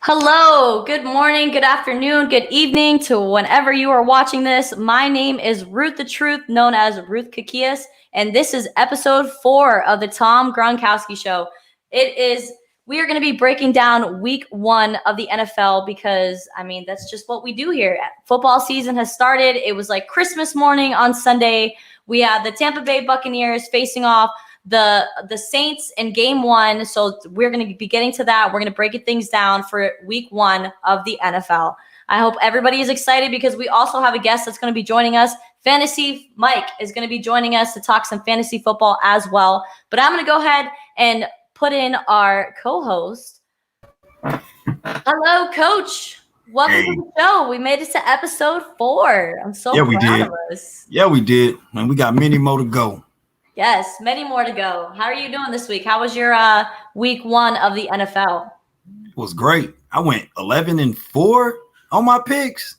Hello, good morning, good afternoon, good evening to whenever you are watching this. My name is Ruth the Truth, known as Ruth Kakias, and this is episode 4 of the Tom Gronkowski Show. We are going to be breaking down week 1 of the NFL because, that's just what we do here. Football season has started. It was like Christmas morning on Sunday. We had the Tampa Bay Buccaneers facing off the Saints in game 1. So we're going to be getting to that. We're going to break things down for week 1 of the NFL. I hope everybody is excited because we also have a guest that's going to be joining us. Fantasy Mike is going to be joining us to talk some fantasy football as well. But I'm going to go ahead and put in our co-host. Hello, Coach. Welcome to the show. We made it to episode 4. I'm so proud of us. Yeah, we did. And we got many more to go. Yes, many more to go. How are you doing this week? How was your week 1 of the NFL? It was great. I went 11-4 on my picks.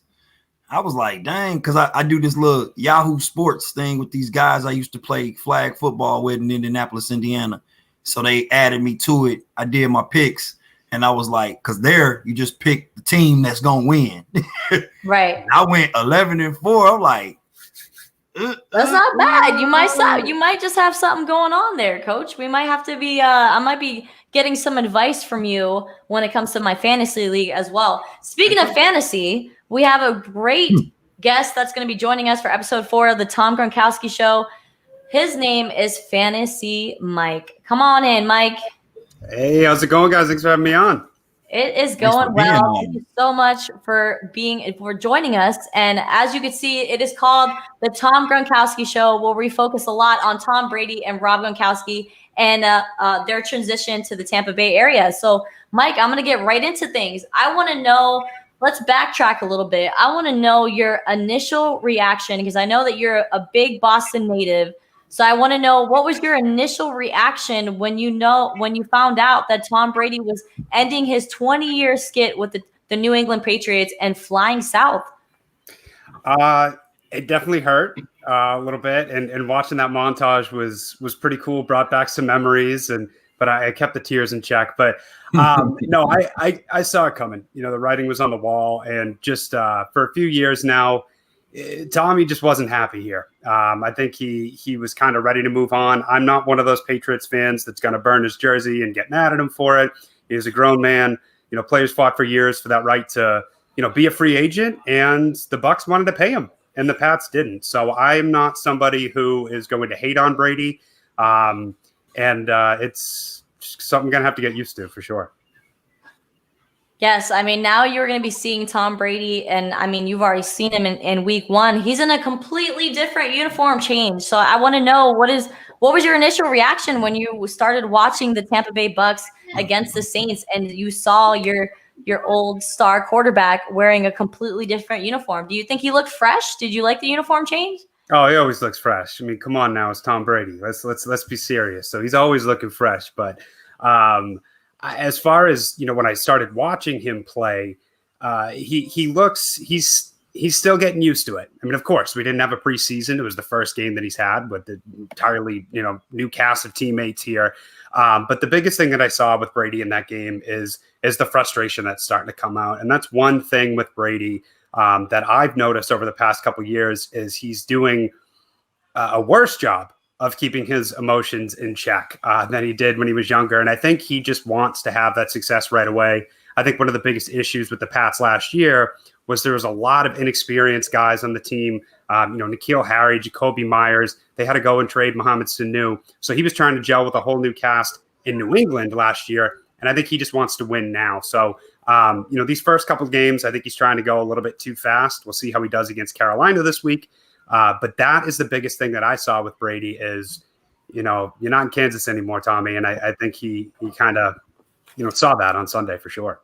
I was like, dang, because I do this little Yahoo Sports thing with these guys I used to play flag football with in Indianapolis, Indiana. So they added me to it. I did my picks. And I was like, because there you just pick the team that's going to win. Right. I went 11-4. I'm like, that's not bad. You might just have something going on there, Coach. We might have to be I might be getting some advice from you when it comes to my fantasy league as well. Speaking of fantasy, we have a great guest that's going to be joining us for episode 4 of the Tom Gronkowski Show. His name is Fantasy Mike. Come on in, Mike. Hey, how's it going, guys? Thanks for having me on. It is going well. Thank you so much for joining us. And as you can see, it is called the Tom Gronkowski Show, where we focus a lot on Tom Brady and Rob Gronkowski and their transition to the Tampa Bay area. So, Mike, I'm going to get right into things. I want to know, let's backtrack a little bit. I want to know your initial reaction because I know that you're a big Boston native. So I want to know, what was your initial reaction when you found out that Tom Brady was ending his 20-year skit with the New England Patriots and flying south? It definitely hurt a little bit, and watching that montage was pretty cool. Brought back some memories, but I kept the tears in check. But no, I saw it coming. You know, the writing was on the wall, and just for a few years now, Tommy just wasn't happy here. I think he was kind of ready to move on. I'm not one of those Patriots fans that's going to burn his jersey and get mad at him for it. He was a grown man. You know, players fought for years for that right to, be a free agent, and the Bucs wanted to pay him, and the Pats didn't. So I'm not somebody who is going to hate on Brady, and it's something I'm going to have to get used to for sure. Yes, now you're going to be seeing Tom Brady, and you've already seen him in week 1. He's in a completely different uniform change. So I want to know, what was your initial reaction when you started watching the Tampa Bay Bucs against the Saints and you saw your old star quarterback wearing a completely different uniform? Do you think he looked fresh? Did you like the uniform change? Oh, he always looks fresh. Come on now, it's Tom Brady. Let's be serious. So he's always looking fresh, but as far as, when I started watching him play, he's still getting used to it. Of course, we didn't have a preseason. It was the first game that he's had with the entirely, new cast of teammates here. But the biggest thing that I saw with Brady in that game is the frustration that's starting to come out. And that's one thing with Brady that I've noticed over the past couple of years is he's doing a worse job of keeping his emotions in check than he did when he was younger. And I think he just wants to have that success right away. I think one of the biggest issues with the Pats last year was there was a lot of inexperienced guys on the team. N'Keal Harry, Jacoby Myers, they had to go and trade Mohamed Sanu. So he was trying to gel with a whole new cast in New England last year. And I think he just wants to win now. So, these first couple of games, I think he's trying to go a little bit too fast. We'll see how he does against Carolina this week. But that is the biggest thing that I saw with Brady is, you're not in Kansas anymore, Tommy. And I think he kind of, saw that on Sunday for sure.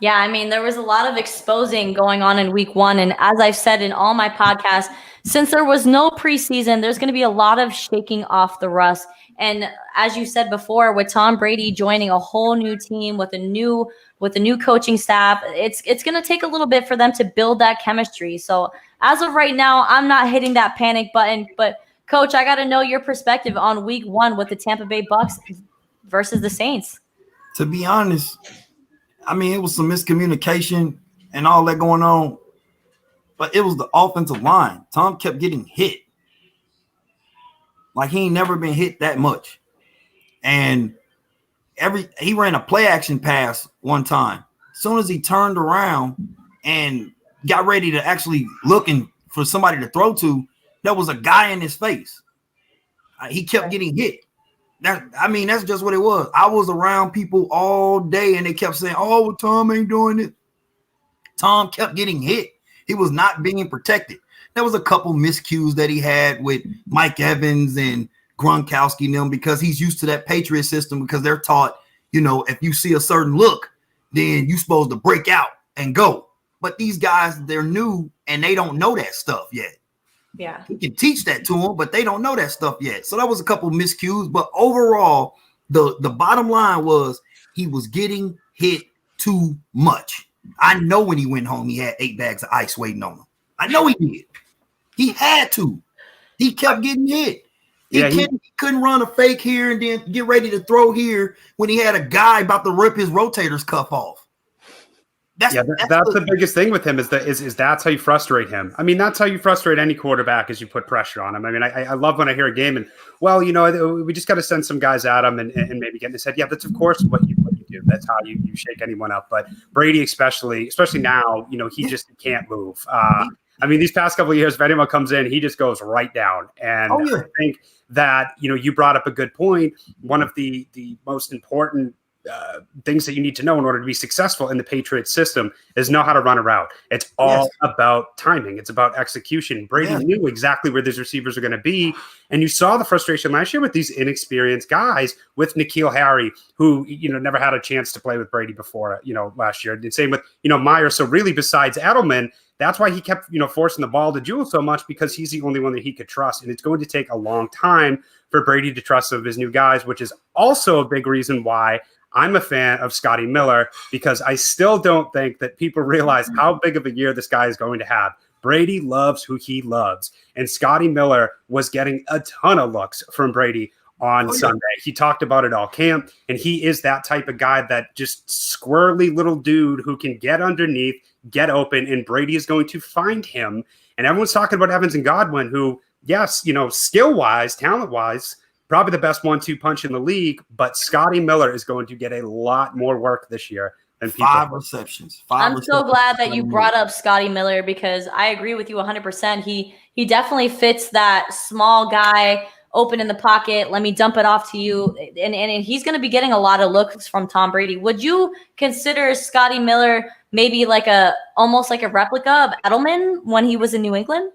Yeah, there was a lot of exposing going on in week 1. And as I've said in all my podcasts, since there was no preseason, there's going to be a lot of shaking off the rust. And as you said before, with Tom Brady joining a whole new team with a new coaching staff, it's going to take a little bit for them to build that chemistry. So as of right now, I'm not hitting that panic button. But Coach, I got to know your perspective on week 1 with the Tampa Bay Bucs versus the Saints. To be honest, I mean, it was some miscommunication and all that going on, but it was the offensive line. Tom kept getting hit. Like he ain't never been hit that much. And he ran a play action pass one time. As soon as he turned around and got ready to actually looking for somebody to throw to, there was a guy in his face. He kept getting hit. That's just what it was. I was around people all day and they kept saying, oh, Tom ain't doing it. Tom kept getting hit. He was not being protected. There was a couple miscues that he had with Mike Evans and Gronkowski and them because he's used to that Patriot system because they're taught, if you see a certain look, then you're supposed to break out and go. But these guys, they're new and they don't know that stuff yet. Yeah. He can teach that to them, but they don't know that stuff yet. So that was a couple miscues. But overall, the bottom line was he was getting hit too much. I know when he went home, he had 8 bags of ice waiting on him. I know he did. He had to. He kept getting hit. He couldn't run a fake here and then get ready to throw here when he had a guy about to rip his rotator's cuff off. That's the biggest thing with him is that's how you frustrate him. I mean, that's how you frustrate any quarterback is you put pressure on him. I mean, I love when I hear a game and, well, we just got to send some guys at him and maybe get in his head. Yeah, that's of course what you do. That's how you shake anyone up. But Brady, especially now, he just can't move. I mean, these past couple of years, if anyone comes in, he just goes right down. And I think that, you brought up a good point. One of the most important things that you need to know in order to be successful in the Patriots system is know how to run a route. It's all about timing. It's about execution. Brady knew exactly where these receivers are going to be. And you saw the frustration last year with these inexperienced guys with N'Keal Harry, who, never had a chance to play with Brady before, last year. And same with, Myers. So really besides Edelman, that's why he kept, forcing the ball to Jewell so much because he's the only one that he could trust. And it's going to take a long time for Brady to trust some of his new guys, which is also a big reason why I'm a fan of Scotty Miller, because I still don't think that people realize how big of a year this guy is going to have. Brady loves who he loves. And Scotty Miller was getting a ton of looks from Brady on Sunday. He talked about it all camp, and he is that type of guy, that just squirrely little dude who can get underneath, get open, and Brady is going to find him. And everyone's talking about Evans and Godwin, who, yes, skill-wise, talent-wise, probably the best 1-2 punch in the league, but Scotty Miller is going to get a lot more work this year than people. 5 receptions. I'm so glad that you brought up Scotty Miller because I agree with you 100%. He definitely fits that small guy, open in the pocket. Let me dump it off to you. And he's going to be getting a lot of looks from Tom Brady. Would you consider Scotty Miller maybe almost like a replica of Edelman when he was in New England?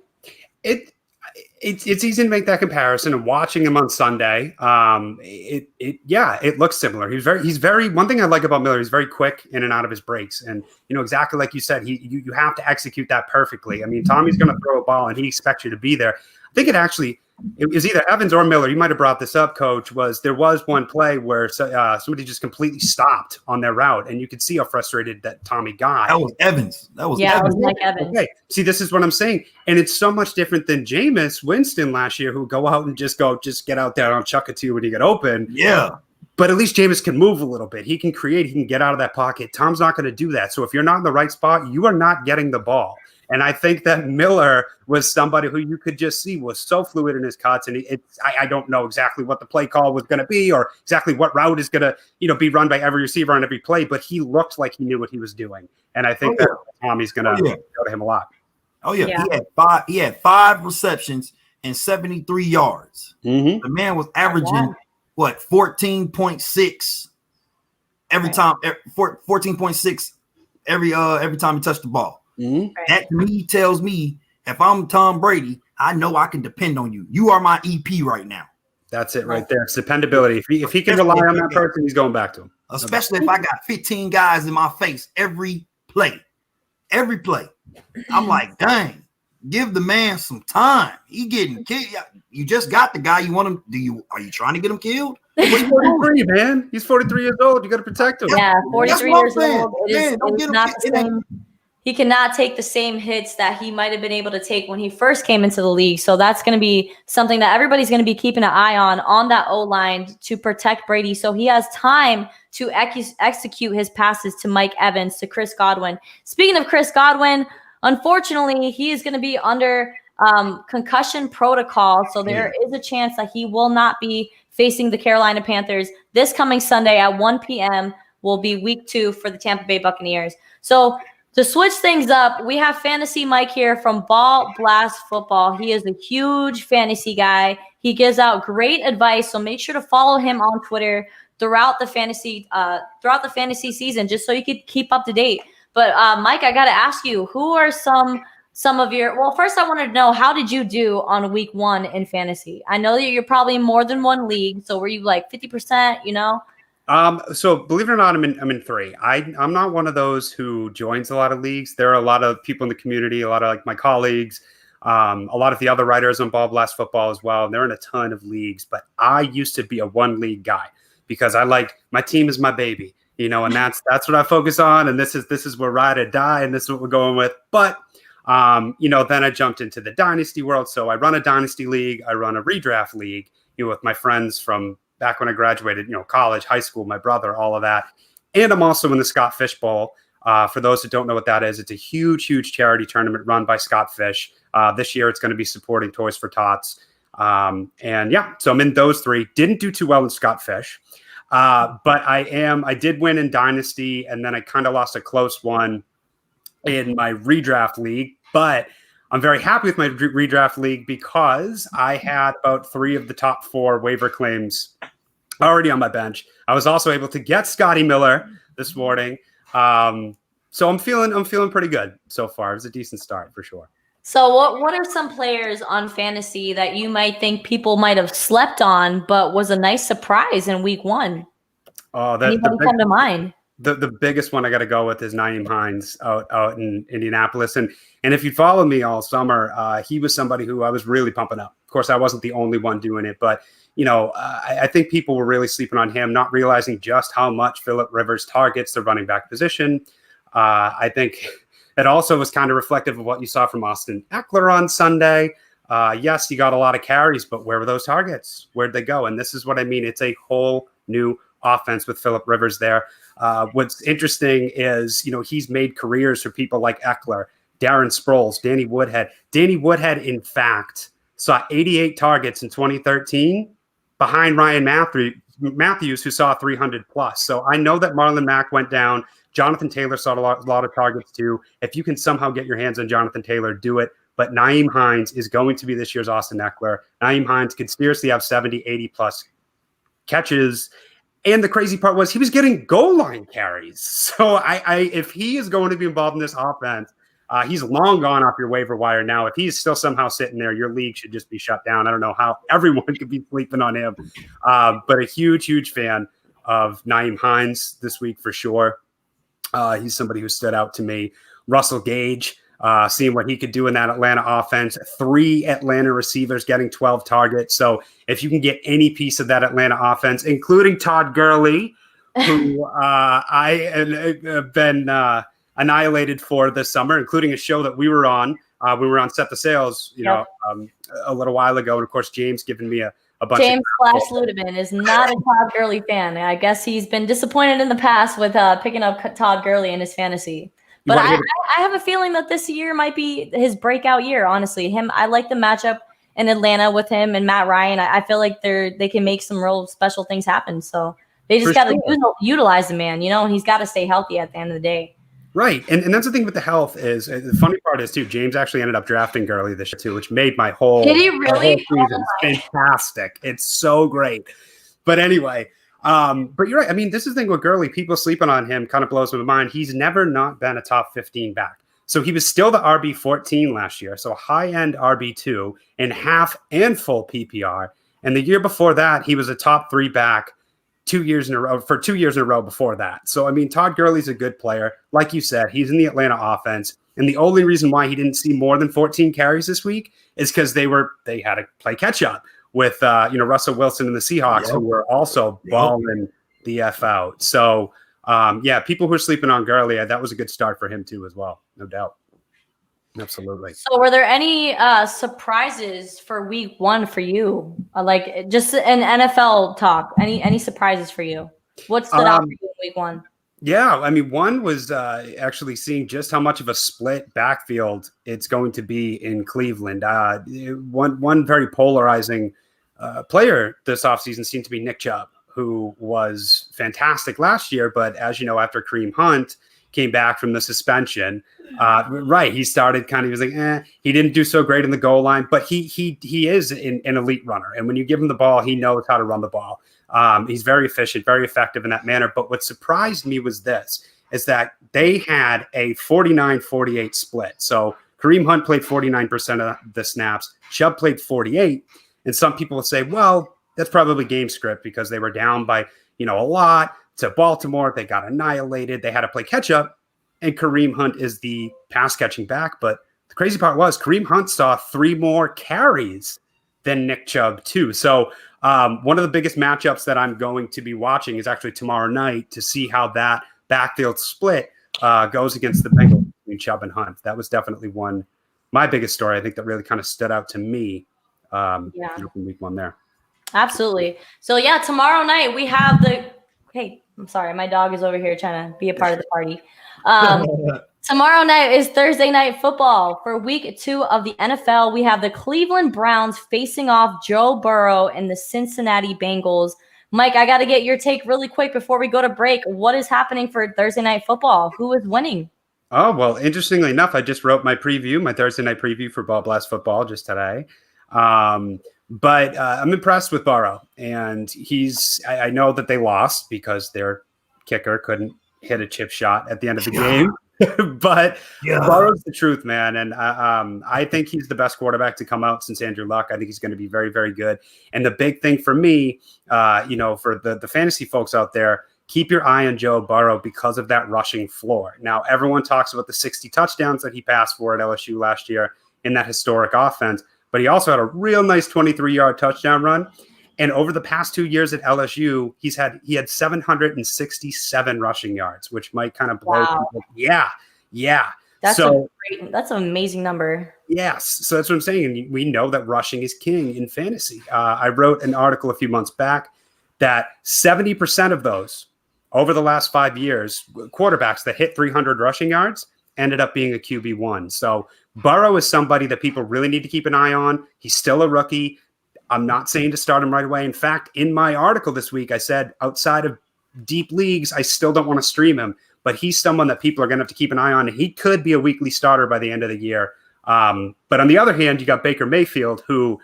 It's easy to make that comparison, and watching him on Sunday, it looks similar. He's very one thing I like about Miller, he's very quick in and out of his breaks. And, exactly like you said, you have to execute that perfectly. I mean, Tommy's going to throw a ball and he expects you to be there. I think it was either Evans or Miller. You might have brought this up, Coach. There was one play where somebody just completely stopped on their route, and you could see how frustrated that Tommy got. That was Evans. It was Mike Evans. Okay. See, this is what I'm saying, and it's so much different than Jameis Winston last year, who would go out and just get out there and I'll chuck it to you when you get open. Yeah. But at least Jameis can move a little bit. He can create. He can get out of that pocket. Tom's not going to do that. So if you're not in the right spot, you are not getting the ball. And I think that Miller was somebody who you could just see was so fluid in his cuts. And I don't know exactly what the play call was going to be or exactly what route is going to, be run by every receiver on every play, but he looked like he knew what he was doing. And I think that Tommy's going to go to him a lot. Oh yeah. He had 5 receptions and 73 yards. Mm-hmm. The man was averaging 14.6 every time, 14.6 every time he touched the ball. Mm-hmm. That to me tells me if I'm Tom Brady, I know I can depend on you. You are my EP right now. That's it right there. It's dependability. If he can rely on that person, he's going back to him. Especially if I got 15 guys in my face every play. I'm like, dang, give the man some time. He getting killed. You just got the guy you want him. Are you trying to get him killed? He's 43, man. He's 43 years old. You got to protect him. Yeah, 43 years old. It is not the same. he cannot take the same hits that he might have been able to take when he first came into the league. So that's going to be something that everybody's going to be keeping an eye on that O-line to protect Brady. So he has time to execute his passes to Mike Evans, to Chris Godwin. Speaking of Chris Godwin, unfortunately, he is going to be under concussion protocol. So there is a chance that he will not be facing the Carolina Panthers this coming Sunday at 1 p.m. will be week 2 for the Tampa Bay Buccaneers. So to switch things up, we have Fantasy Mike here from Ball Blast Football. He is a huge fantasy guy. He gives out great advice, so make sure to follow him on Twitter throughout the fantasy season, just so you can keep up to date. But Mike, I got to ask you, who are some of your? Well, first I wanted to know, how did you do on week 1 in fantasy? I know that you're probably in more than one league, so were you like 50%? You know. So believe it or not, I'm in 3. I'm not one of those who joins a lot of leagues. There are a lot of people in the community, a lot of like my colleagues, a lot of the other writers on Ball Blast Football as well. And they're in a ton of leagues, but I used to be a one league guy because I like my team is my baby, you know, and that's what I focus on. And this is where ride or die, and this is what we're going with. But you know, then I jumped into the dynasty world. So I run a dynasty league, I run a redraft league, you know, with my friends from back when I graduated, you know, college, high school, my brother, all of that. And I'm also in the Scott Fish Bowl. For those who don't know what that is, it's a huge, huge charity tournament run by Scott Fish. This year, it's going to be supporting Toys for Tots. And yeah, so I'm in those 3. Didn't do too well in Scott Fish. But I did win in Dynasty, and then I kind of lost a close one in my redraft league. But I'm very happy with my redraft league because I had about 3 of the top 4 waiver claims already on my bench. I was also able to get Scotty Miller this morning. So I'm feeling pretty good so far. It was a decent start for sure. So what are some players on fantasy that you might think people might have slept on, but was a nice surprise in week 1? Anybody come to mind? The biggest one I got to go with is Nyheim Hines out in Indianapolis. And if you follow me all summer, he was somebody who I was really pumping up. Of course, I wasn't the only one doing it, but you know, I think people were really sleeping on him, not realizing just how much Phillip Rivers targets the running back position. I think it also was kind of reflective of what you saw from Austin Eckler on Sunday. Yes, he got a lot of carries, but where were those targets? Where'd they go? And this is what I mean. It's a whole new offense with Phillip Rivers there. What's interesting is, you know, he's made careers for people like Eckler, Darren Sproles, Danny Woodhead. Danny Woodhead, in fact, saw 88 targets in 2013 behind Ryan Matthews, who saw 300 plus. So I know that Marlon Mack went down. Jonathan Taylor saw a lot of targets too. If you can somehow get your hands on Jonathan Taylor, do it. But Nyheim Hines is going to be this year's Austin Eckler. Nyheim Hines could seriously have 70, 80 plus catches. And the crazy part was he was getting goal line carries. So if he is going to be involved in this offense, he's long gone off your waiver wire now. If he's still somehow sitting there, your league should just be shut down. I don't know how everyone could be sleeping on him. But a huge, huge fan of Nyheim Hines this week for sure. He's somebody who stood out to me. Russell Gage, seeing what he could do in that Atlanta offense. 3 Atlanta receivers getting 12 targets. So if you can get any piece of that Atlanta offense, including Todd Gurley, who I have been annihilated for this summer, including a show that we were on. We were on Set the Sales, you know, a little while ago. And of course, James giving me a bunch James Ludeman is not a Todd Gurley fan. I guess he's been disappointed in the past with picking up Todd Gurley in his fantasy. But I have a feeling that this year might be his breakout year, honestly. I like the matchup in Atlanta with him and Matt Ryan. I feel like they can make some real special things happen. So they just got to utilize the man, you know, and he's got to stay healthy at the end of the day. Right. And that's the thing with the health is the funny part is too, James actually ended up drafting Gurley this year too, which made my whole, Did he really? whole season fantastic. It's so great. But anyway, but you're right. I mean, this is the thing with Gurley, people sleeping on him kind of blows my mind. He's never not been a top 15 back. So he was still the RB 14 last year. So high end RB2 in half and full PPR. And the year before that, he was a top 3 back 2 years in a row before that. So, I mean, Todd Gurley's a good player. Like you said, he's in the Atlanta offense. And the only reason why he didn't see more than 14 carries this week is because they had to play catch up with, Russell Wilson and the Seahawks, who were also balling the F out. So, Yeah, people who are sleeping on Gurley, that was a good start for him too as well, no doubt. Absolutely. So were there any surprises for week 1 for you? Like just an NFL talk. Any surprises for you? What stood out for you in week 1? Yeah, I mean, one was actually seeing just how much of a split backfield it's going to be in Cleveland. One very polarizing player this offseason seemed to be Nick Chubb, who was fantastic last year. But as you know, after Kareem Hunt came back from the suspension, he started he was like, he didn't do so great in the goal line, but he is an elite runner. And when you give him the ball, he knows how to run the ball. He's very efficient, very effective in that manner. But what surprised me was this, is that they had a 49-48 split. So Kareem Hunt played 49% of the snaps. Chubb played 48. And some people will say, well, that's probably game script because they were down by, a lot to Baltimore. They got annihilated. They had to play catch up. And Kareem Hunt is the pass catching back. But the crazy part was Kareem Hunt saw 3 more carries than Nick Chubb too. So one of the biggest matchups that I'm going to be watching is actually tomorrow night to see how that backfield split goes against the Bengals between Chubb and Hunt. That was definitely my biggest story, I think, that really kind of stood out to me from week 1 there. Absolutely. So yeah, tomorrow night we have hey, I'm sorry, my dog is over here trying to be a part of the party. Tomorrow night is Thursday Night Football. For week 2 of the NFL, we have the Cleveland Browns facing off Joe Burrow and the Cincinnati Bengals. Mike, I got to get your take really quick before we go to break. What is happening for Thursday Night Football? Who is winning? Oh, well, interestingly enough, I just wrote my Thursday night preview for Ball Blast Football just today. But I'm impressed with Burrow. And I know that they lost because their kicker couldn't hit a chip shot at the end of the game. But Burrow's the truth, man. And I think he's the best quarterback to come out since Andrew Luck. I think he's going to be very, very good. And the big thing for me, for the fantasy folks out there, keep your eye on Joe Burrow because of that rushing floor. Now, everyone talks about the 60 touchdowns that he passed for at LSU last year in that historic offense, but he also had a real nice 23-yard touchdown run. And over the past 2 years at LSU, he had 767 rushing yards, which might kind of blow. Wow. Yeah. That's an amazing number. Yes. So that's what I'm saying. And we know that rushing is king in fantasy. I wrote an article a few months back that 70% of those over the last 5 years, quarterbacks that hit 300 rushing yards ended up being a QB1. So Burrow is somebody that people really need to keep an eye on. He's still a rookie. I'm not saying to start him right away. In fact, in my article this week, I said outside of deep leagues, I still don't want to stream him, but he's someone that people are going to have to keep an eye on. He could be a weekly starter by the end of the year. But on the other hand, you got Baker Mayfield, who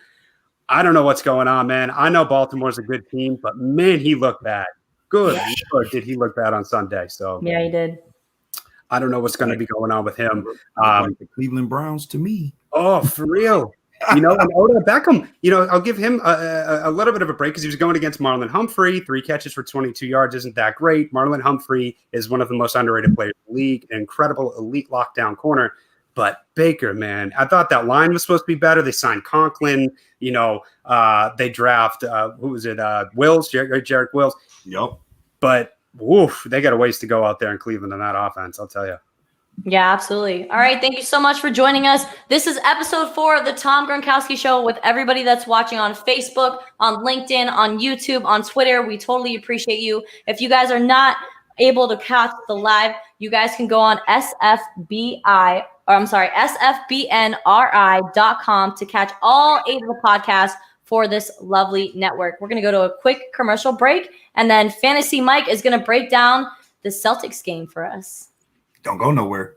I don't know what's going on, man. I know Baltimore's a good team, but man, he looked bad. Good Lord, did he look bad on Sunday? So yeah, he did. I don't know what's going to be going on with him. Like the Cleveland Browns to me. Oh, for real. And Odell Beckham, I'll give him a little bit of a break because he was going against Marlon Humphrey. 3 catches for 22 yards isn't that great. Marlon Humphrey is one of the most underrated players in the league, an incredible elite lockdown corner. But Baker, man, I thought that line was supposed to be better. They signed Conklin. They draft, who was it? Wills, Jarek Wills. Yep. But woof, they got a ways to go out there in Cleveland in that offense, I'll tell you. Yeah, absolutely. All right. Thank you so much for joining us. This is episode 4 of the Tom Gronkowski Show with everybody that's watching on Facebook, on LinkedIn, on YouTube, on Twitter. We totally appreciate you. If you guys are not able to catch the live, you guys can go on sfbnri.com to catch all 8 of the podcasts for this lovely network. We're going to go to a quick commercial break, and then Fantasy Mike is going to break down the Celtics game for us. Don't go nowhere.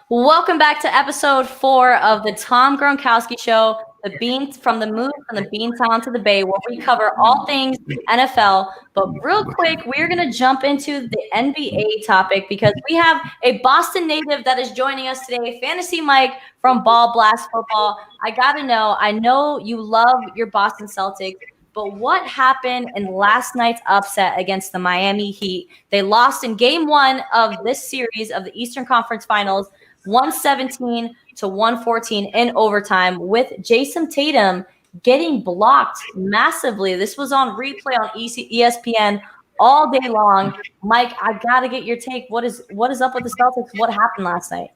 Welcome back to episode 4 of the Tom Gronkowski Show. the Beans from the Moon, from the Beantown to the Bay, where we cover all things NFL. But real quick, we're going to jump into the NBA topic because we have a Boston native that is joining us today, Fantasy Mike from Ball Blast Football. I got to know, I know you love your Boston Celtics, but what happened in last night's upset against the Miami Heat? They lost in game 1 of this series of the Eastern Conference Finals, 117 to 114 in overtime, with Jason Tatum getting blocked massively. This was on replay on ESPN all day long. Mike, I gotta get your take. What is up with the Celtics? What happened last night?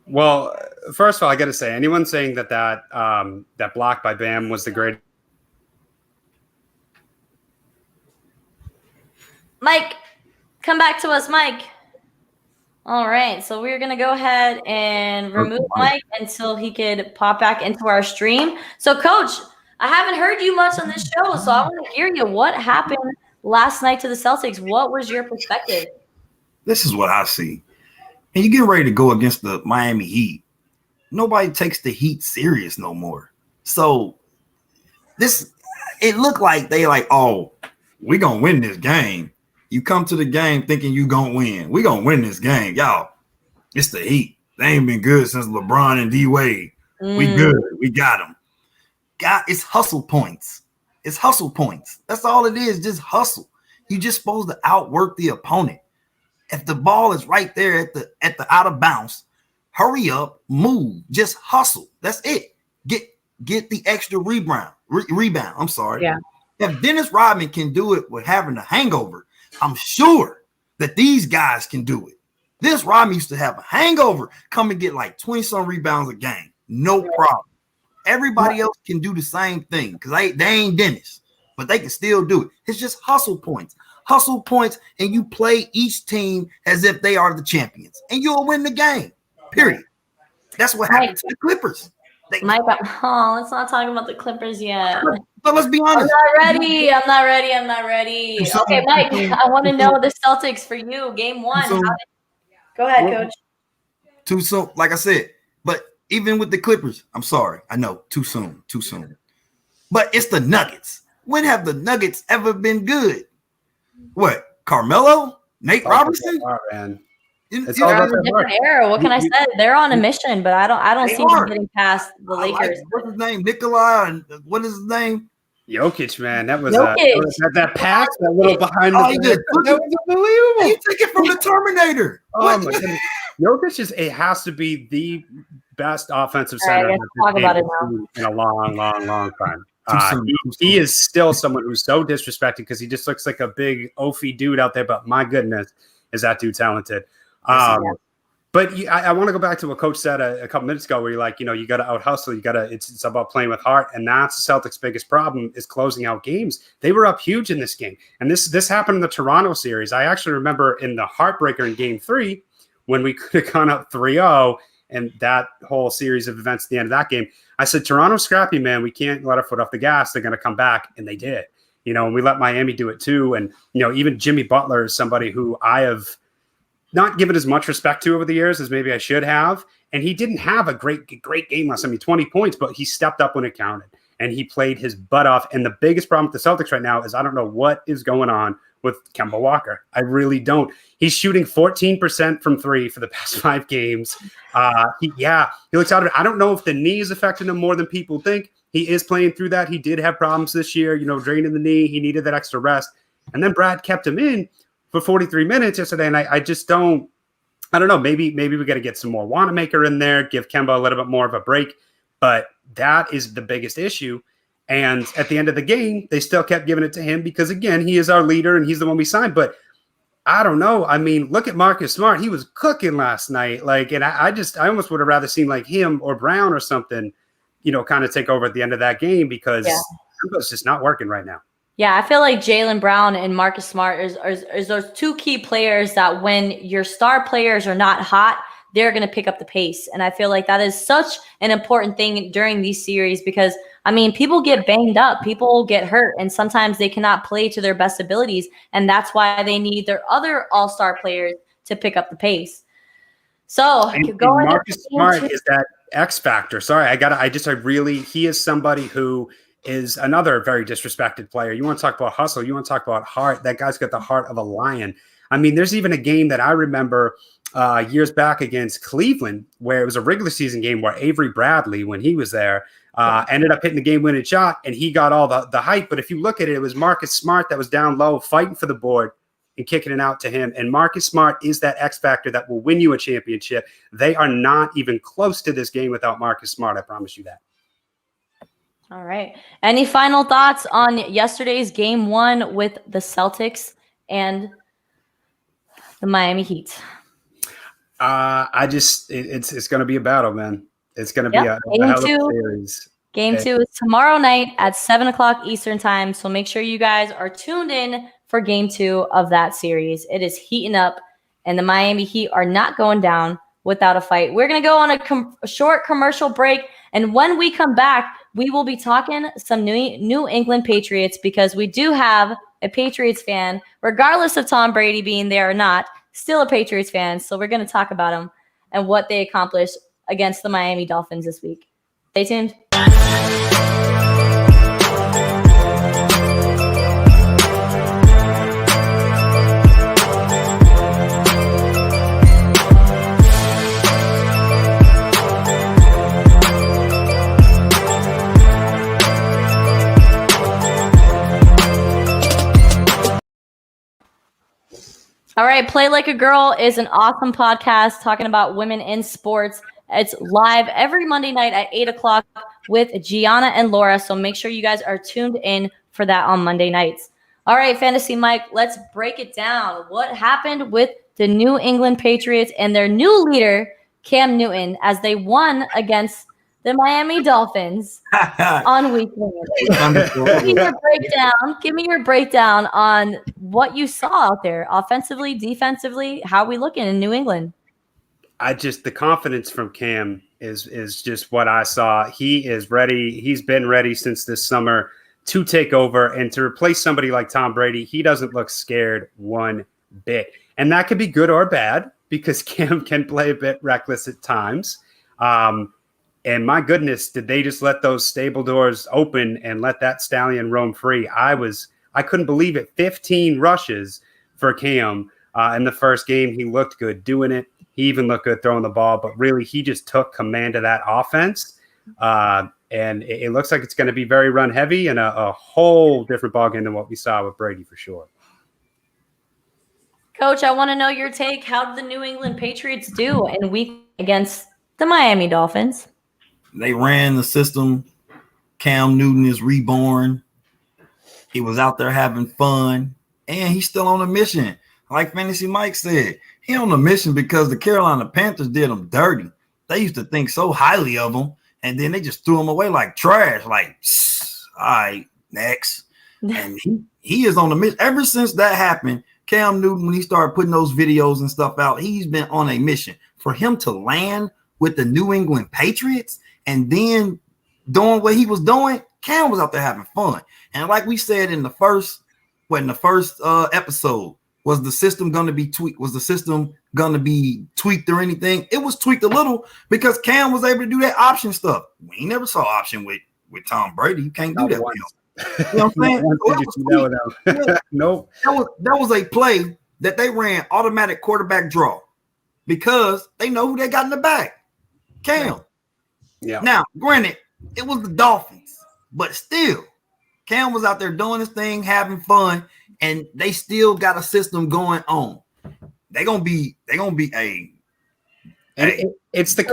Well, first of all, I got to say, anyone saying that block by Bam was the greatest. Mike, come back to us, Mike. All right, so we're going to go ahead and remove Mike until he could pop back into our stream. So, Coach, I haven't heard you much on this show, so I want to hear you. What happened last night to the Celtics? What was your perspective? This is what I see. And you get ready to go against the Miami Heat. Nobody takes the Heat serious no more. So, it looked like they like, oh, we're going to win this game. You come to the game thinking you gonna win. We gonna win this game, y'all. It's the Heat. They ain't been good since LeBron and D Wade. We good. We got them. It's hustle points. It's hustle points. That's all it is. Just hustle. You just supposed to outwork the opponent. If the ball is right there at the out of bounds, hurry up, move, just hustle. That's it. Get the extra rebound. I'm sorry. Yeah. If Dennis Rodman can do it with having a hangover, I'm sure that these guys can do it. This Rodman used to have a hangover, come and get like 20-some rebounds a game. No problem. Everybody else can do the same thing because they ain't Dennis, but they can still do it. It's just hustle points. Hustle points, and you play each team as if they are the champions, and you'll win the game, period. That's what happened to the Clippers. Mike, let's not talk about the Clippers yet. But let's be honest. I'm not ready. Okay, Mike, I want to know the Celtics for you. Game 1. Go ahead, Coach. Too soon, like I said. But even with the Clippers, I'm sorry. I know, too soon. But it's the Nuggets. When have the Nuggets ever been good? What? Carmelo? Nate Robinson? Man. They're on a different era. What can I say? They're on a mission, but I don't see them getting past the Lakers. What's his name? Nikolai, and what is his name? Jokic, man. That was that pass, that little behind the that was unbelievable. You take it from the Terminator. Oh my goodness. Jokic has to be the best offensive center in a long time. He is still someone who's so disrespected because he just looks like a big oafy dude out there, but my goodness, is that dude talented. But I want to go back to what Coach said a couple minutes ago, where you're like, you got to out hustle. It's about playing with heart. And that's the Celtics' biggest problem is closing out games. They were up huge in this game. And this happened in the Toronto series. I actually remember in the heartbreaker in game 3, when we could have gone up 3-0 and that whole series of events at the end of that game, I said, Toronto's scrappy, man. We can't let our foot off the gas. They're going to come back. And they did, and we let Miami do it too. And, even Jimmy Butler is somebody who I have not given as much respect to over the years as maybe I should have. And he didn't have a great game last time. 20 points, but he stepped up when it counted and he played his butt off. And the biggest problem with the Celtics right now is I don't know what is going on with Kemba Walker. I really don't. He's shooting 14% from 3 for the past 5 games. He looks out of it. I don't know if the knee is affecting him more than people think. He is playing through that. He did have problems this year, draining the knee. He needed that extra rest. And then Brad kept him in for 43 minutes yesterday, and I just don't – I don't know. Maybe we got to get some more Wanamaker in there, give Kemba a little bit more of a break. But that is the biggest issue. And at the end of the game, they still kept giving it to him because, again, he is our leader and he's the one we signed. But I don't know. I mean, look at Marcus Smart. He was cooking last night. And I almost would have rather seen like him or Brown or something, kind of take over at the end of that game because Kemba's just not working right now. Yeah, I feel like Jaylen Brown and Marcus Smart is those two key players that when your star players are not hot, they're going to pick up the pace. And I feel like that is such an important thing during these series because, people get banged up, people get hurt, and sometimes they cannot play to their best abilities. And that's why they need their other all-star players to pick up the pace. So Marcus Smart is that X factor. Sorry, he is somebody who is another very disrespected player. You want to talk about hustle. You want to talk about heart. That guy's got the heart of a lion. I mean, there's even a game that I remember years back against Cleveland where it was a regular season game where Avery Bradley, when he was there, ended up hitting the game-winning shot, and he got all the hype. But if you look at it, it was Marcus Smart that was down low fighting for the board and kicking it out to him. And Marcus Smart is that X factor that will win you a championship. They are not even close to this game without Marcus Smart. I promise you that. All right. Any final thoughts on yesterday's game 1 with the Celtics and the Miami Heat? It's going to be a battle, man. It's going to be a hell of a series. Game 2 is tomorrow night at 7:00 Eastern time. So make sure you guys are tuned in for game 2 of that series. It is heating up, and the Miami Heat are not going down without a fight. We're going to go on a short commercial break, and when we come back, we will be talking some New England Patriots, because we do have a Patriots fan, regardless of Tom Brady being there or not, still a Patriots fan. So we're going to talk about them and what they accomplished against the Miami Dolphins this week. Stay tuned. All right, Play Like a Girl is an awesome podcast talking about women in sports. It's live every Monday night at 8:00 with Gianna and Laura, so make sure you guys are tuned in for that on Monday nights. All right, Fantasy Mike, let's break it down. What happened with the New England Patriots and their new leader, Cam Newton, as they won against the Miami Dolphins on week 1? Give me your breakdown on what you saw out there, offensively, defensively. How are we looking in New England? The confidence from Cam is just what I saw. He is ready. He's been ready since this summer to take over and to replace somebody like Tom Brady. He doesn't look scared one bit. And that could be good or bad, because Cam can play a bit reckless at times. And my goodness, did they just let those stable doors open and let that stallion roam free? I couldn't believe it. 15 rushes for Cam in the first game. He looked good doing it. He even looked good throwing the ball, but really he just took command of that offense. And it looks like it's going to be very run heavy and a whole different ballgame than what we saw with Brady for sure. Coach, I want to know your take. How did the New England Patriots do in week against the Miami Dolphins? They ran the system. Cam Newton is reborn. He was out there having fun, and he's still on a mission. Like Fantasy Mike said, he on a mission because the Carolina Panthers did him dirty. They used to think so highly of him, and then they just threw him away like trash. Like, all right, next. And he is on a mission. Ever since that happened, Cam Newton, when he started putting those videos and stuff out, he's been on a mission. For him to land with the New England Patriots and then doing what he was doing, Cam was out there having fun. And like we said in the first episode, was the system going to be tweaked? Was the system going to be tweaked or anything? It was tweaked a little because Cam was able to do that option stuff. We never saw option with Tom Brady. You can't do that with him. You know what I'm saying? Nope. That was a play that they ran automatic quarterback draw because they know who they got in the back. Cam. Yeah. Now, granted, it was the Dolphins, but still, Cam was out there doing his thing, having fun, and they still got a system going on. They're gonna be it's the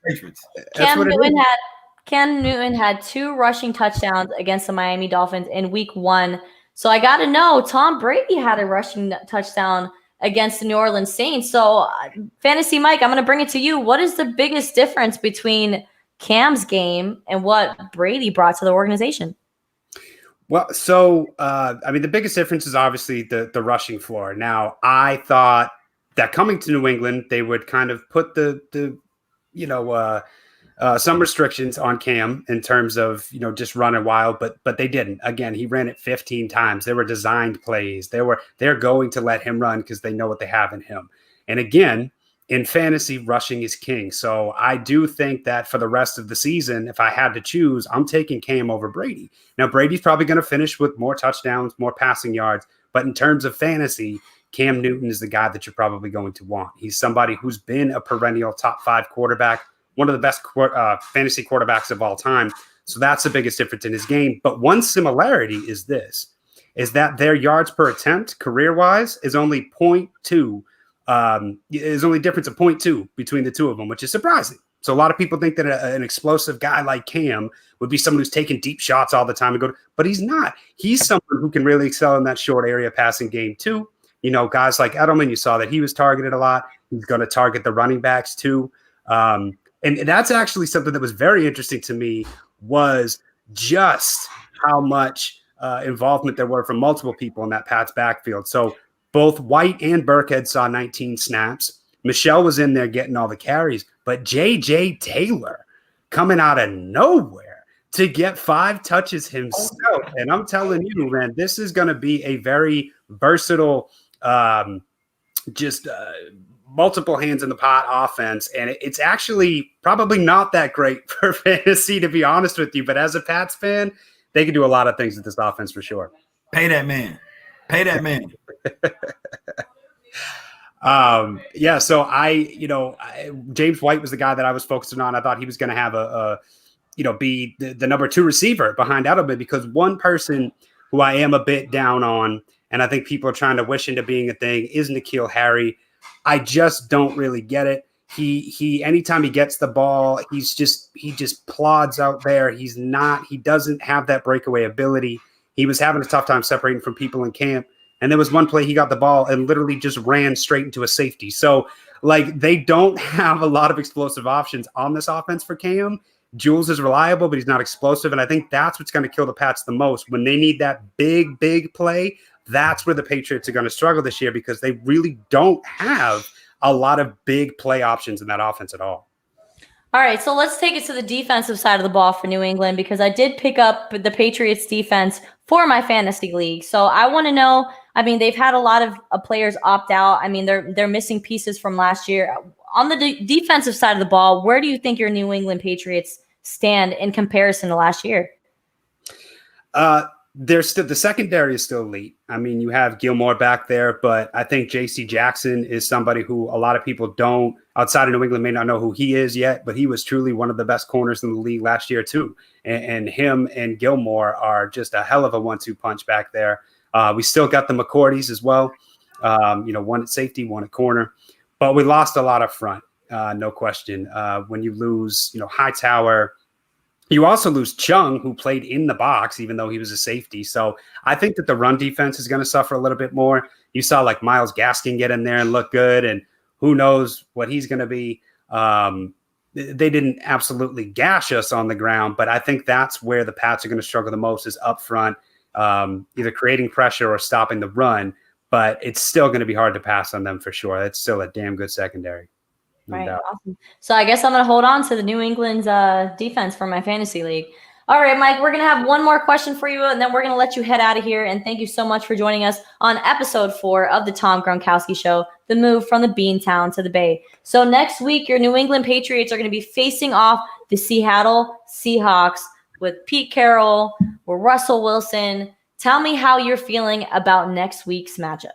Patriots. Cam Newton had 2 rushing touchdowns against the Miami Dolphins in week 1. So I got to know, Tom Brady had a rushing touchdown against the New Orleans Saints. So Fantasy Mike, I'm going to bring it to you. What is the biggest difference between Cam's game and what Brady brought to the organization? Well, so, the biggest difference is obviously the rushing floor. Now, I thought that coming to New England, they would kind of put some restrictions on Cam in terms of, just running wild, but they didn't. Again, he ran it 15 times. There were designed plays. They're going to let him run because they know what they have in him. And again, in fantasy, rushing is king. So I do think that for the rest of the season, if I had to choose, I'm taking Cam over Brady. Now, Brady's probably going to finish with more touchdowns, more passing yards. But in terms of fantasy, Cam Newton is the guy that you're probably going to want. He's somebody who's been a perennial top 5 quarterback, one of the best fantasy quarterbacks of all time. So that's the biggest difference in his game. But one similarity is this, is that their yards per attempt career-wise is only 0.2. There's only a difference of 0.2 between the two of them, which is surprising. So a lot of people think that an explosive guy like Cam would be someone who's taking deep shots all the time, but he's not. He's someone who can really excel in that short area passing game too. You know, guys like Edelman, you saw that he was targeted a lot. He's going to target the running backs too. And that's actually something that was very interesting to me, was just how much involvement there were from multiple people in that Pats backfield. So both White and Burkhead saw 19 snaps. Michelle was in there getting all the carries, but J.J. Taylor coming out of nowhere to get 5 touches himself. And I'm telling you, man, this is going to be a very versatile, multiple hands in the pot offense. And it's actually probably not that great for fantasy, to be honest with you. But as a Pats fan, they can do a lot of things with this offense for sure. Pay that man. Pay that man. So James White was the guy that I was focusing on. I thought he was going to have be the number 2 receiver behind Edelman, because one person who I am a bit down on, and I think people are trying to wish into being a thing, is N'Keal Harry. I just don't really get it. He anytime he gets the ball, he just plods out there. He doesn't have that breakaway ability. He was having a tough time separating from people in camp. And there was one play he got the ball and literally just ran straight into a safety. So, they don't have a lot of explosive options on this offense for Cam. Jules is reliable, but he's not explosive. And I think that's what's going to kill the Pats the most. When they need that big, big play, that's where the Patriots are going to struggle this year, because they really don't have a lot of big play options in that offense at all. All right, so let's take it to the defensive side of the ball for New England, because I did pick up the Patriots defense for my fantasy league. So I want to know, they've had a lot of players opt out. They're missing pieces from last year. On the defensive side of the ball, where do you think your New England Patriots stand in comparison to last year? The secondary is still elite. You have Gilmore back there, but I think J.C. Jackson is somebody who a lot of people outside of New England may not know who he is yet, but he was truly one of the best corners in the league last year too. And him and Gilmore are just a hell of a 1-2 punch back there. We still got the McCourties as well. One at safety, one at corner, but we lost a lot up front. No question. When you lose, Hightower, you also lose Chung, who played in the box, even though he was a safety. So I think that the run defense is going to suffer a little bit more. You saw Myles Gaskin get in there and look good, and who knows what he's going to be. They didn't absolutely gash us on the ground, but I think that's where the Pats are going to struggle the most, is up front, either creating pressure or stopping the run. But it's still going to be hard to pass on them for sure. That's still a damn good secondary. Right. Awesome. So I guess I'm going to hold on to the New England's defense for my fantasy league. All right, Mike, we're going to have one more question for you, and then we're going to let you head out of here. And thank you so much for joining us on episode 4 of the Tom Gronkowski Show, the move from the Beantown to the Bay. So next week, your New England Patriots are going to be facing off the Seattle Seahawks with Pete Carroll, with Russell Wilson. Tell me how you're feeling about next week's matchup.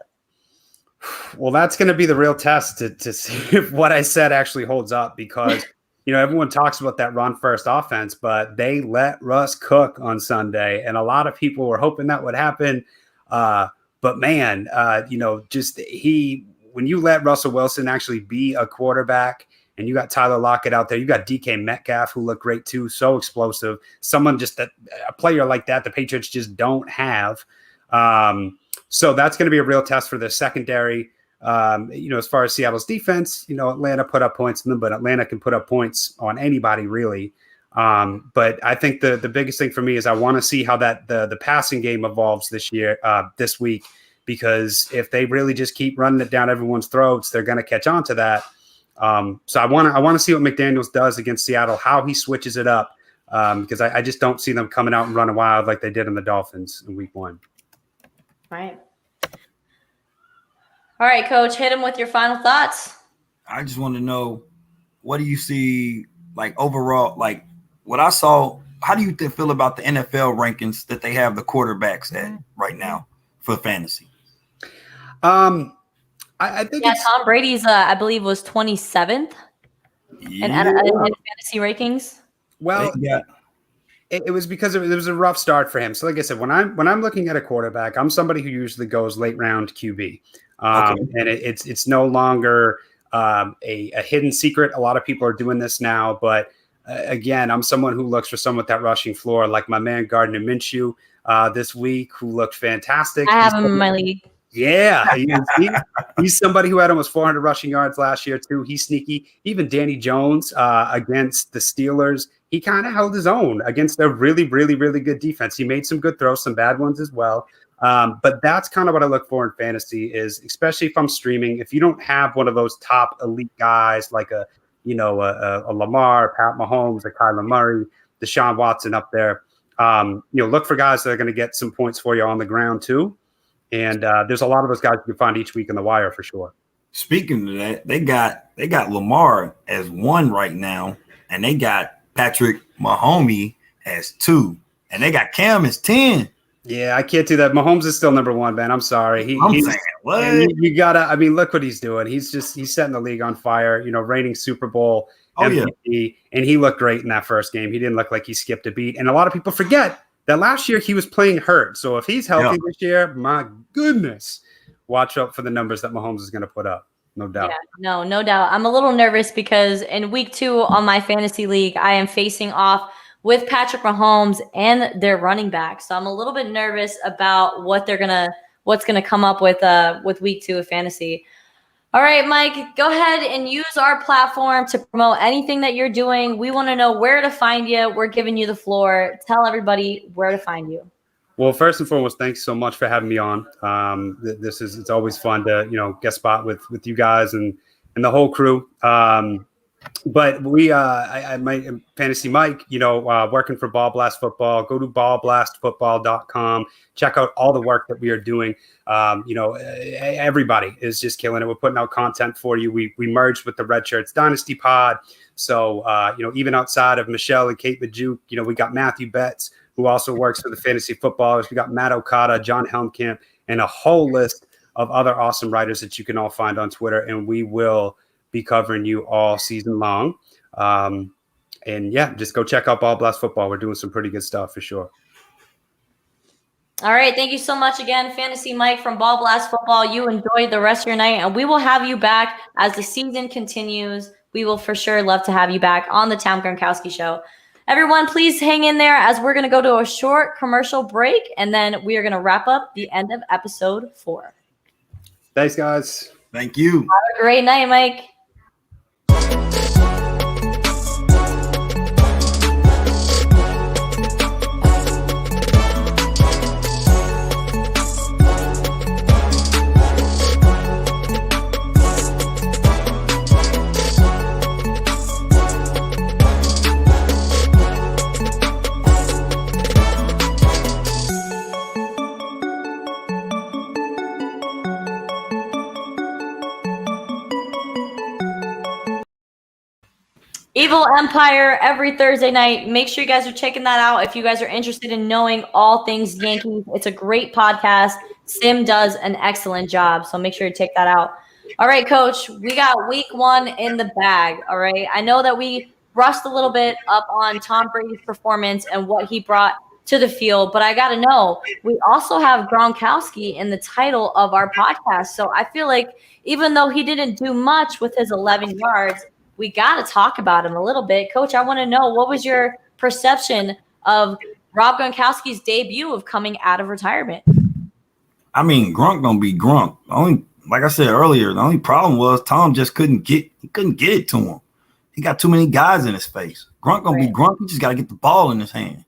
Well, that's going to be the real test to see if what I said actually holds up, because, everyone talks about that run first offense, but they let Russ cook on Sunday. And a lot of people were hoping that would happen. But man, when you let Russell Wilson actually be a quarterback, and you got Tyler Lockett out there, you got DK Metcalf, who looked great too. So explosive. A player like that, the Patriots just don't have. So that's going to be a real test for the secondary. As far as Seattle's defense, Atlanta put up points on them, but Atlanta can put up points on anybody really. But I think the biggest thing for me is I want to see how the passing game evolves this week, because if they really just keep running it down everyone's throats, they're going to catch on to that. So I want to see what McDaniels does against Seattle, how he switches it up, because I just don't see them coming out and running wild like they did in the Dolphins in week 1. Right. All right, Coach, hit him with your final thoughts. I just want to know, what do you see like overall? Like what I saw, how do you feel about the NFL rankings that they have the quarterbacks at right now for fantasy? I think Yeah, it's Tom Brady's, I believe, was 27th in Yeah, fantasy rankings. well. they got It was because it was a rough start for him. So, like I said, when I'm looking at a quarterback, I'm somebody who usually goes late round QB, okay. and it's no longer a hidden secret. A lot of people are doing this now, but again, I'm someone who looks for someone with that rushing floor, like my man Gardner Minshew this week, who looked fantastic. I have him in my league. Yeah, he's somebody who had almost 400 rushing yards last year too. He's sneaky. Even Danny Jones against the Steelers, he kind of held his own against a really, really, really good defense. He made some good throws, some bad ones as well. But that's kind of what I look for in fantasy is, especially if I'm streaming, if you don't have one of those top elite guys like a Lamar, Pat Mahomes, a Kyler Murray, Deshaun Watson up there, look for guys that are going to get some points for you on the ground too. And there's a lot of those guys you can find each week in the wire for sure. Speaking of that, they got Lamar as 1 right now, and they got Patrick Mahomes as 2, and they got Cam as 10. Yeah, I can't do that. Mahomes is still number 1, man. I'm sorry. I'm saying what? You gotta. I mean, look what he's doing. He's setting the league on fire. Reigning Super Bowl MVP, and he looked great in that first game. He didn't look like he skipped a beat. And a lot of people forget that last year he was playing hurt. So if he's healthy this year, my goodness, watch out for the numbers that Mahomes is going to put up. No doubt. Yeah, no doubt. I'm a little nervous because in week 2 on my fantasy league, I am facing off with Patrick Mahomes and their running back. So I'm a little bit nervous about what's gonna come up with week 2 of fantasy. All right, Mike, go ahead and use our platform to promote anything that you're doing. We want to know where to find you. We're giving you the floor. Tell everybody where to find you. Well, first and foremost, thanks so much for having me on. It's always fun to guest spot with you guys and the whole crew. But my fantasy Mike, working for Ball Blast Football. Go to ballblastfootball.com. Check out all the work that we are doing. Everybody is just killing it. We're putting out content for you. We merged with the Red Shirts Dynasty Pod. So, even outside of Michelle and Kate Majuk, we got Matthew Betts, who also works for the Fantasy Footballers. We got Matt Okada, John Helmkamp, and a whole list of other awesome writers that you can all find on Twitter. And we will be covering you all season long. And yeah, just go check out Ball Blast Football. We're doing some pretty good stuff for sure. All right. Thank you so much again, Fantasy Mike from Ball Blast Football. You enjoy the rest of your night, and we will have you back as the season continues. We will for sure love to have you back on the Tom Gronkowski Show. Everyone, please hang in there as we're going to go to a short commercial break, and then we are going to wrap up the end of episode 4. Thanks, guys. Thank you. Have a great night, Mike. Evil Empire every Thursday night. Make sure you guys are checking that out. If you guys are interested in knowing all things Yankees, it's a great podcast. Sim does an excellent job, so make sure to check that out. All right, Coach, we got week 1 in the bag. All right, I know that we brushed a little bit up on Tom Brady's performance and what he brought to the field, but I got to know, we also have Gronkowski in the title of our podcast. So I feel like even though he didn't do much with his 11 yards, we got to talk about him a little bit. Coach, I want to know, what was your perception of Rob Gronkowski's debut of coming out of retirement? I mean, Gronk gonna be Gronk. Like I said earlier, the only problem was Tom just couldn't get it to him. He got too many guys in his face. Gronk gonna be Gronk. He just got to get the ball in his hand.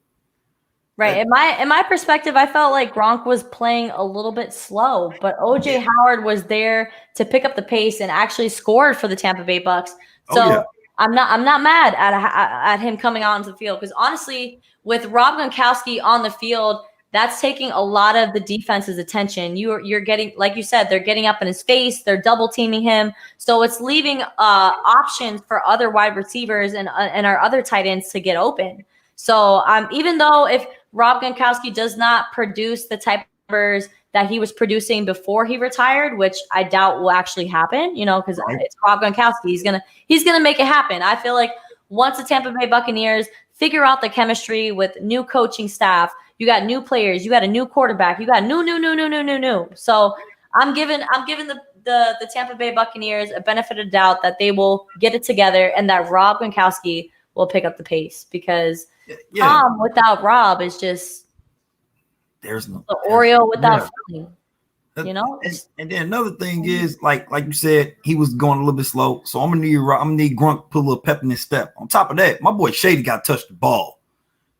Right. In my perspective, I felt like Gronk was playing a little bit slow, but OJ Howard was there to pick up the pace and actually scored for the Tampa Bay Bucks. So I'm not mad at him coming onto the field, because honestly, with Rob Gronkowski on the field, that's taking a lot of the defense's attention. You're getting, like you said, they're getting up in his face, they're double teaming him, so it's leaving options for other wide receivers and our other tight ends to get open. So even though if Rob Gronkowski does not produce the type of numbers that he was producing before he retired, which I doubt will actually happen, because it's Rob Gronkowski. He's gonna make it happen. I feel like once the Tampa Bay Buccaneers figure out the chemistry with new coaching staff, you got new players, you got a new quarterback, you got new. So I'm giving the Tampa Bay Buccaneers a benefit of doubt that they will get it together and that Rob Gronkowski will pick up the pace, because Tom without Rob is just there's no the Oreo without filling. And then another thing is, like you said, he was going a little bit slow. So I'm gonna need Grunk to put a little pep in his step. On top of that, my boy Shady got to touch the ball.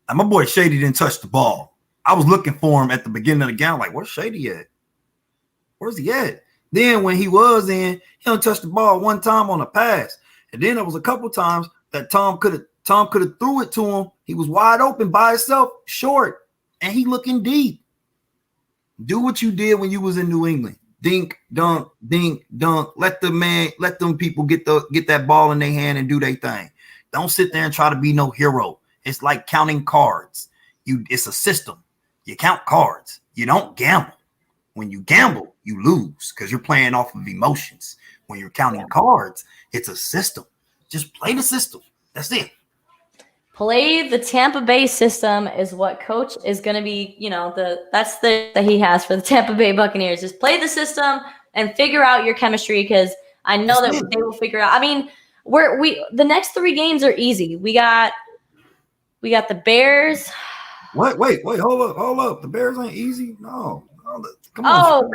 And my boy Shady didn't touch the ball. I was looking for him at the beginning of the game, like, where's Shady at? Where's he at? Then when he was in, he only touched the ball one time on a pass. And then there was a couple times that Tom could have threw it to him. He was wide open by himself, short, and he looking deep. Do what you did when you was in New England. Dink, dunk, dink, dunk. Let them people get that ball in their hand and do their thing. Don't sit there and try to be no hero. It's like counting cards. It's a system. You count cards. You don't gamble. When you gamble, you lose because you're playing off of emotions. When you're counting cards, it's a system. Just play the system. That's it. Play the Tampa Bay system is what coach is going to be, that he has for the Tampa Bay Buccaneers. Just play the system and figure out your chemistry, because I know that they will figure out. I mean, the next 3 games are easy. We got the Bears. What? Wait, hold up. The Bears ain't easy? No. Come on.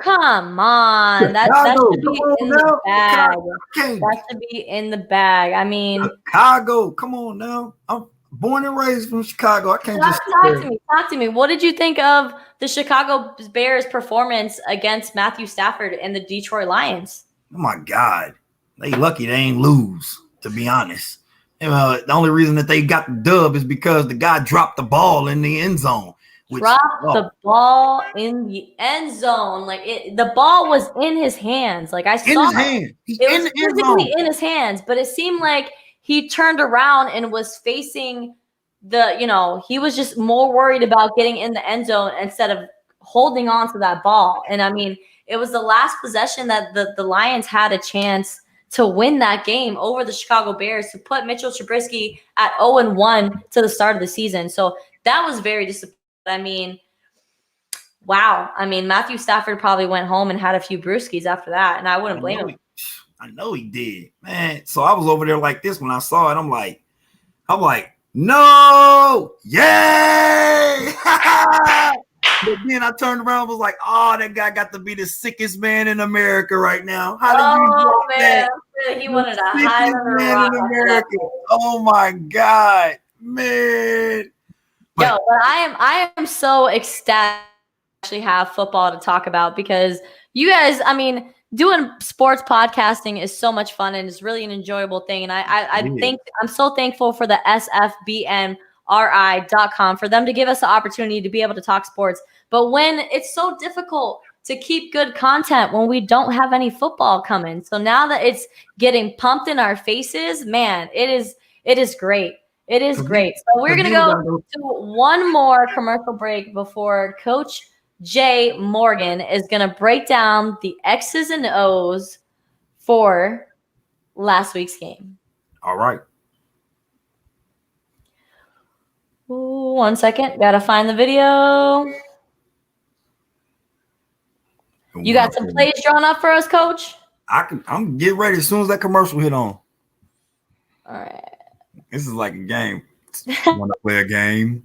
That should be in the bag. That should be in the bag. I mean, Chicago, come on now. I'm born and raised from Chicago. I can't just talk to me. What did you think of the Chicago Bears performance against Matthew Stafford and the Detroit Lions? Oh my God. They lucky they ain't lose, to be honest. The only reason that they got the dub is because the guy dropped the ball in the end zone. The ball in the end zone. The ball was in his hands. Like, I saw in his hand. It was physically in his hands, but it seemed like he turned around and was facing he was just more worried about getting in the end zone instead of holding on to that ball. And I mean, it was the last possession that the Lions had a chance to win that game over the Chicago Bears, to put Mitchell Trubisky at 0-1 to the start of the season. So that was very disappointing. I mean, wow. I mean, Matthew Stafford probably went home and had a few brewskis after that, and I wouldn't blame him. I know he did, man. So I was over there like this when I saw it. I'm like, no, yay! But then I turned around and was like, oh, that guy got to be the sickest man in America right now. How did you drop that? He wanted to hide under a rock. Oh my God, man. But I am so ecstatic to actually have football to talk about, because you guys, I mean, doing sports podcasting is so much fun and it's really an enjoyable thing. And I'm so thankful for the SFBNRI.com for them to give us the opportunity to be able to talk sports. But when it's so difficult to keep good content when we don't have any football coming. So now that it's getting pumped in our faces, man, it is great. It is great. So we're going to go to one more commercial break before Coach Jay Morgan is going to break down the X's and O's for last week's game. All right. Ooh, 1 second. Got to find the video. You got some plays drawn up for us, Coach? I'm getting ready as soon as that commercial hit on. All right. This is like a game. Want to play a game?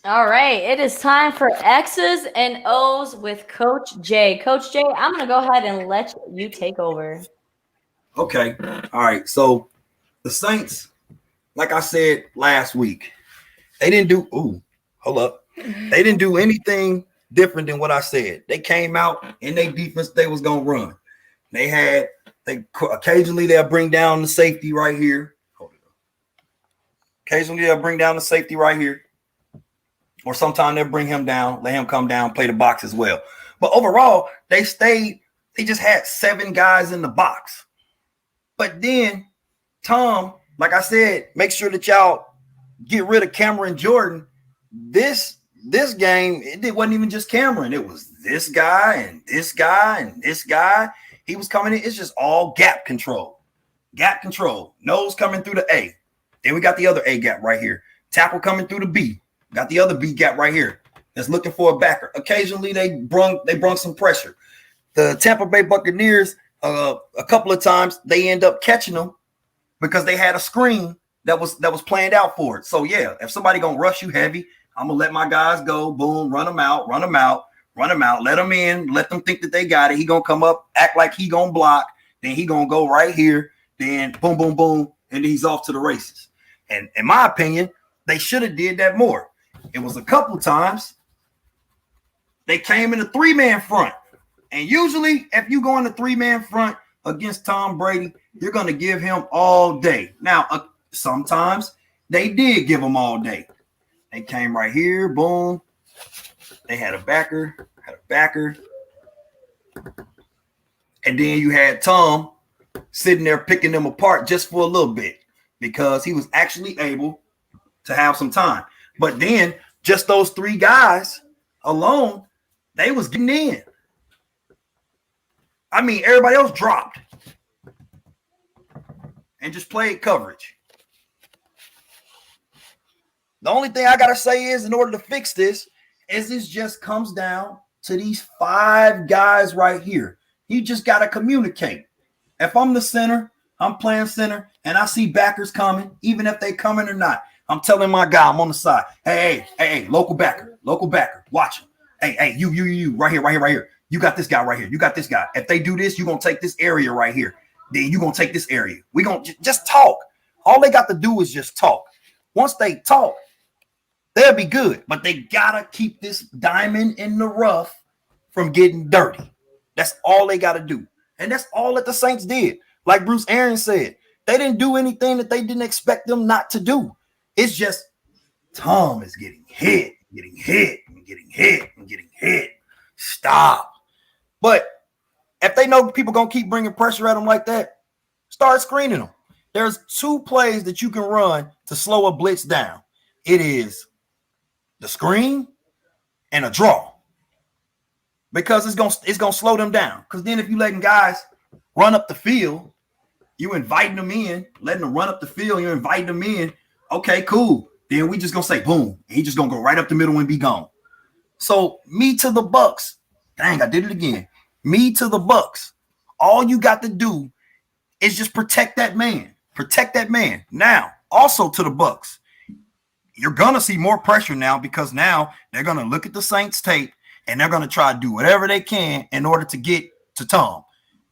All right, it is time for X's and O's with Coach Jay. Coach Jay, I'm going to go ahead and let you take over. Okay. All right. So the Saints, like I said last week, they didn't do hold up. They didn't do anything different than what I said. They came out in their defense, they was gonna run. They occasionally they'll bring down the safety right here. Occasionally they'll bring down the safety right here. Or sometimes they'll bring him down, let him come down, play the box as well. But overall, they just had 7 guys in the box. But then Tom, like I said, make sure that y'all get rid of Cameron Jordan. This game, it wasn't even just Cameron. It was this guy and this guy and this guy. He was coming in. It's just all gap control. Gap control. Nose coming through the A. Then we got the other A gap right here. Tackle coming through the B. Got the other B gap right here. That's looking for a backer. Occasionally they brung some pressure. The Tampa Bay Buccaneers, a couple of times they end up catching them because they had a screen that was planned out for it. So yeah, if somebody gonna rush you heavy, I'm gonna let my guys go. Boom, run them out, let them in, let them think that they got it. He gonna come up, act like he gonna block, then he gonna go right here, then boom, boom, boom, and then he's off to the races. And in my opinion, they should have did that more. It was a couple times they came in a 3-man front. And usually, if you go in a 3-man front against Tom Brady, you're going to give him all day. Now, sometimes they did give him all day. They came right here, boom. They had a backer. And then you had Tom sitting there picking them apart just for a little bit because he was actually able to have some time. But then just those 3 guys alone, they was getting in. I mean, everybody else dropped and just played coverage. The only thing I got to say is in order to fix this is this just comes down to these 5 guys right here. You just got to communicate. If I'm the center, I'm playing center, and I see backers coming, even if they coming or not, I'm telling my guy, I'm on the side. Hey, local backer, watch him. Hey, you, right here. You got this guy right here. You got this guy. If they do this, you're going to take this area right here. Then you're going to take this area. We're going to just talk. All they got to do is just talk. Once they talk, they'll be good. But they got to keep this diamond in the rough from getting dirty. That's all they got to do. And that's all that the Saints did. Like Bruce Arians said, they didn't do anything that they didn't expect them not to do. It's just Tom is getting hit. Stop. But if they know people going to keep bringing pressure at them like that, start screening them. There's 2 plays that you can run to slow a blitz down. It is the screen and a draw. Because it's gonna slow them down. Because then if you letting guys run up the field, you inviting them in, letting them run up the field, you inviting them in. Okay, cool. Then we just gonna say boom. And he just gonna go right up the middle and be gone. So me to the Bucks. Dang, I did it again. Me to the Bucks. All you got to do is just protect that man. Protect that man. Now, also to the Bucks. You're gonna see more pressure now because now they're gonna look at the Saints tape and they're gonna try to do whatever they can in order to get to Tom.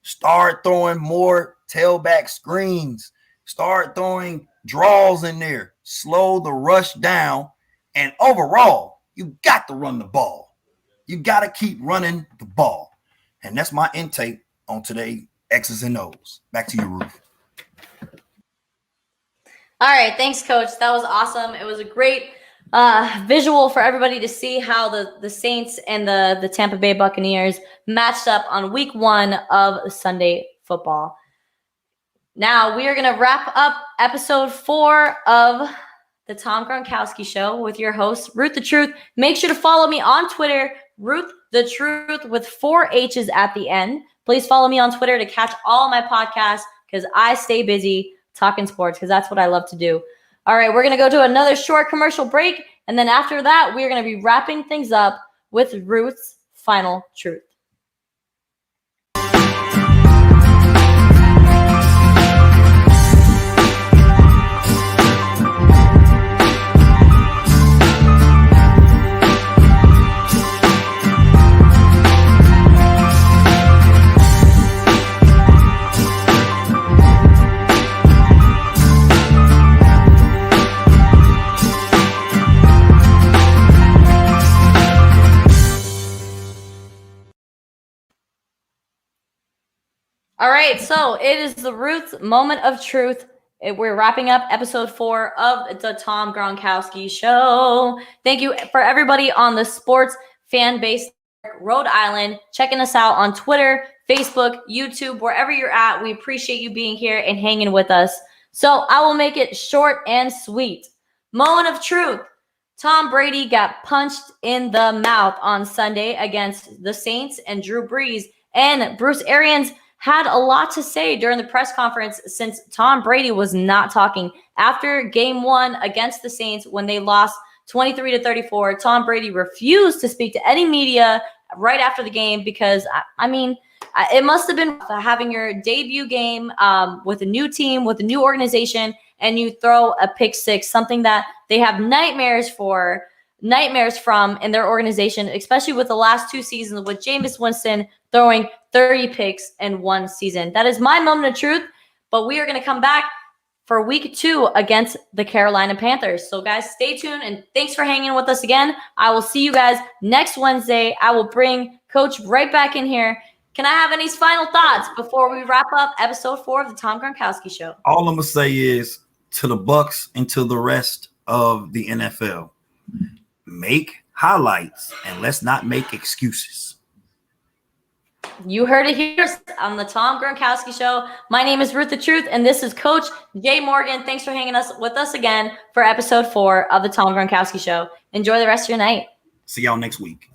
Start throwing more tailback screens. Start throwing draws in there. Slow the rush down. And overall, you got to run the ball. You got to keep running the ball. And that's my intake on today X's and O's. Back to you, Ruth. All right. Thanks, Coach. That was awesome. It was a great visual for everybody to see how the Saints and the Tampa Bay Buccaneers matched up on week 1 of Sunday football. Now we are going to wrap up episode 4 of the Tom Gronkowski Show with your host, Ruth the Truth. Make sure to follow me on Twitter, Ruth the Truth with 4 H's at the end. Please follow me on Twitter to catch all my podcasts because I stay busy talking sports because that's what I love to do. All right, we're going to go to another short commercial break. And then after that, we're going to be wrapping things up with Ruth's final truth. All right, so it is the Ruth moment of truth. We're wrapping up episode 4 of the Tom Gronkowski Show. Thank you for everybody on the sports fan base Rhode Island checking us out on Twitter, Facebook, YouTube, wherever you're at. We appreciate you being here and hanging with us. So I will make it short and sweet. Moment of truth. Tom Brady got punched in the mouth on Sunday against the Saints and Drew Brees, and Bruce Arians had a lot to say during the press conference since Tom Brady was not talking. After game 1 against the Saints, when they lost 23-34, Tom Brady refused to speak to any media right after the game because, I mean, it must have been having your debut game with a new team, with a new organization, and you throw a pick six, something that they have nightmares from in their organization, especially with the last 2 seasons with Jameis Winston throwing 30 picks in 1 season. That is my moment of truth, but we are going to come back for week 2 against the Carolina Panthers. So guys, stay tuned and thanks for hanging with us again. I will see you guys next Wednesday. I will bring Coach right back in here. Can I have any final thoughts before we wrap up episode 4 of the Tom Gronkowski Show? All I'm going to say is to the Bucks and to the rest of the NFL, make highlights and let's not make excuses. You heard it here on the Tom Gronkowski Show. My name is Ruth the Truth, and this is Coach Jay Morgan. Thanks for hanging with us again for episode 4 of the Tom Gronkowski Show. Enjoy the rest of your night. See y'all next week.